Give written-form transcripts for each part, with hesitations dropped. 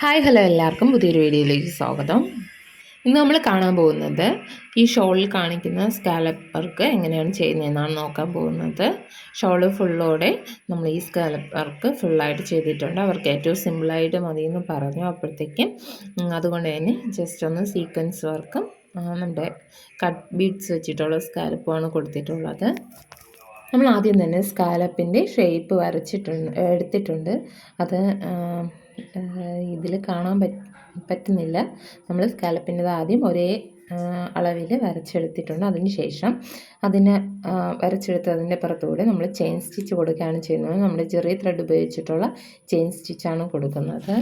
Hi hello എല്ലാവർക്കും പുതിയൊരു വീഡിയോയിലേക്ക് സ്വാഗതം. ഇന്ന് നമ്മൾ കാണാൻ പോകുന്നത് ഈ ഷോളിൽ കാണിക്കുന്ന സ്കാലപ്പ് വർക്ക് എങ്ങനെയാണ് ചെയ്യുന്നതെന്നാണ് നോക്കാൻ പോകുന്നത്. ഷോള് ഫുള്ളോടെ നമ്മൾ ഈ സ്കാലപ്പ് വർക്ക് ഫുള്ളായിട്ട് ചെയ്തിട്ടുണ്ട്. അവർക്ക് ഏറ്റവും സിമ്പിളായിട്ട് മതിയെന്ന് പറഞ്ഞു. അപ്പോഴത്തേക്കും അതുകൊണ്ട് തന്നെ ജസ്റ്റ് ഒന്ന് സീക്വൻസ് വർക്കും നമ്മുടെ കട്ട് ബീഡ്സ് വെച്ചിട്ടുള്ള സ്കാലപ്പുമാണ് കൊടുത്തിട്ടുള്ളത്. നമ്മൾ ആദ്യം തന്നെ സ്കാലപ്പിൻ്റെ ഷേപ്പ് എടുത്തിട്ടുണ്ട്. അത് ഇതിൽ കാണാൻ പറ്റുന്നില്ല. നമ്മൾ സ്കാലപ്പിൻ്റെ ആദ്യം ഒരേ അളവിൽ വരച്ചെടുത്തിട്ടുണ്ട്. അതിന് ശേഷം വരച്ചെടുത്തതിൻ്റെ പുറത്തുകൂടെ നമ്മൾ ചെയിൻ സ്റ്റിച്ച് കൊടുക്കുകയാണ് ചെയ്യുന്നത്. നമ്മൾ ചെറിയ ത്രെഡ് ഉപയോഗിച്ചിട്ടുള്ള ചെയിൻ സ്റ്റിച്ചാണ് കൊടുക്കുന്നത്.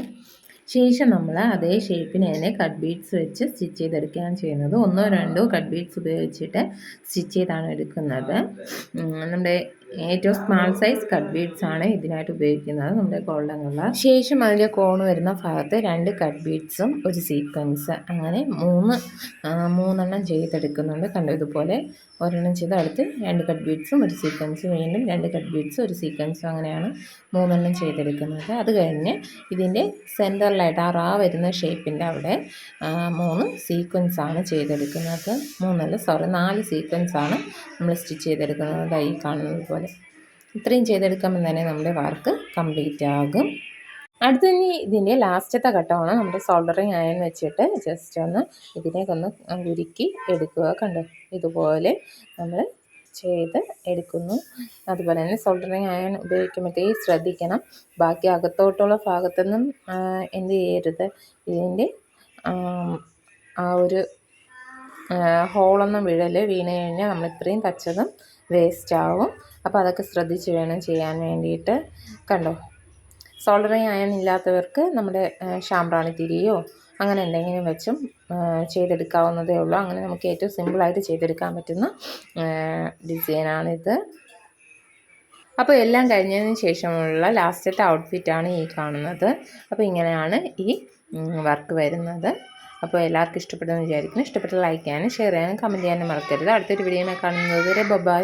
ശേഷം നമ്മൾ അതേ ഷേപ്പിന് തന്നെ കട്ട് ബീഡ്സ് വെച്ച് സ്റ്റിച്ച് ചെയ്തെടുക്കുകയാണ് ചെയ്യുന്നത്. 1-2 കട്ട് ബീഡ്സ് ഉപയോഗിച്ചിട്ട് സ്റ്റിച്ച് ചെയ്താണ് എടുക്കുന്നത്. നമ്മുടെ ഏറ്റവും സ്മാൾ സൈസ് കട്ട് ബീഡ്സ് ആണ് ഇതിനായിട്ട് ഉപയോഗിക്കുന്നത്, നമ്മുടെ ഗോൾഡൻ കളർ. ശേഷം അതിൻ്റെ കോണ് വരുന്ന ഭാഗത്ത് 2 കട്ട് ബീഡ്സും ഒരു സീക്വൻസ്, അങ്ങനെ മൂന്നെണ്ണം ചെയ്തെടുക്കുന്നുണ്ട്. കണ്ടോ, ഇതുപോലെ ഒരെണ്ണം ചെയ്ത് അടുത്ത് 2 കട്ട് ബീഡ്സും ഒരു സീക്വൻസും, വീണ്ടും 2 കട്ട് ബീഡ്സും ഒരു സീക്വൻസും, അങ്ങനെയാണ് 3 ചെയ്തെടുക്കുന്നത്. അത് കഴിഞ്ഞ് ഇതിൻ്റെ സെൻറ്ററിലായിട്ട് ആ വരുന്ന ഷേപ്പിൻ്റെ അവിടെ 3 സീക്വൻസാണ് ചെയ്തെടുക്കുന്നത്. 4 സീക്വൻസാണ് നമ്മൾ സ്റ്റിച്ച് ചെയ്തെടുക്കുന്നത്. ഈ കാണുന്നത് പോലെ ഇത്രയും ചെയ്തെടുക്കുമ്പോൾ തന്നെ നമ്മുടെ വർക്ക് കംപ്ലീറ്റ് ആകും. അടുത്ത ഇതിൻ്റെ ലാസ്റ്റത്തെ ഘട്ടമാണ് നമ്മുടെ സോൾഡറിങ് അയൺ വെച്ചിട്ട് ജസ്റ്റ് ഒന്ന് ഇതിനേക്കൊന്ന് ഉരുക്കി എടുക്കുക. കണ്ടോ, ഇതുപോലെ നമ്മൾ ചെയ്ത് എടുക്കുന്നു. അതുപോലെ തന്നെ സോൾഡറിങ് അയൺ ഉപയോഗിക്കുമ്പോഴത്തേക്ക് ശ്രദ്ധിക്കണം, ബാക്കി അകത്തോട്ടുള്ള ഭാഗത്തൊന്നും എന്ത് ചെയ്യരുത്, ഇതിൻ്റെ ആ ഒരു ഹോളൊന്നും വീണ് കഴിഞ്ഞാൽ നമ്മൾ ഇത്രയും തച്ചതും വേസ്റ്റ് ആവും. അപ്പോൾ അതൊക്കെ ശ്രദ്ധിച്ച് വേണം ചെയ്യാൻ വേണ്ടിയിട്ട്. കണ്ടോ, സോൾഡറിങ് അയൺ ഇല്ലാത്തവർക്ക് നമ്മുടെ ഷാമ്പ്രാണിത്തിരിയോ അങ്ങനെ എന്തെങ്കിലും വെച്ചും ചെയ്തെടുക്കാവുന്നതേ ഉള്ളൂ. അങ്ങനെ നമുക്ക് ഏറ്റവും സിമ്പിളായിട്ട് ചെയ്തെടുക്കാൻ പറ്റുന്ന ഡിസൈനാണിത്. അപ്പോൾ എല്ലാം കഴിഞ്ഞതിന് ശേഷമുള്ള ലാസ്റ്റത്തെ ഔട്ട്ഫിറ്റാണ് ഈ കാണുന്നത്. അപ്പോൾ ഇങ്ങനെയാണ് ഈ വർക്ക് വരുന്നത്. അപ്പോൾ എല്ലാവർക്കും ഇഷ്ടപ്പെടുമെന്ന് വിചാരിക്കുന്നു. ഇഷ്ടപ്പെട്ട ലൈക്ക് ചെയ്യാനും ഷെയർ ചെയ്യാനും കമൻറ്റ് ചെയ്യാനും മറക്കരുത്. അടുത്തൊരു വീഡിയോയിൽ കാണുന്നത് വരെ ബൈ.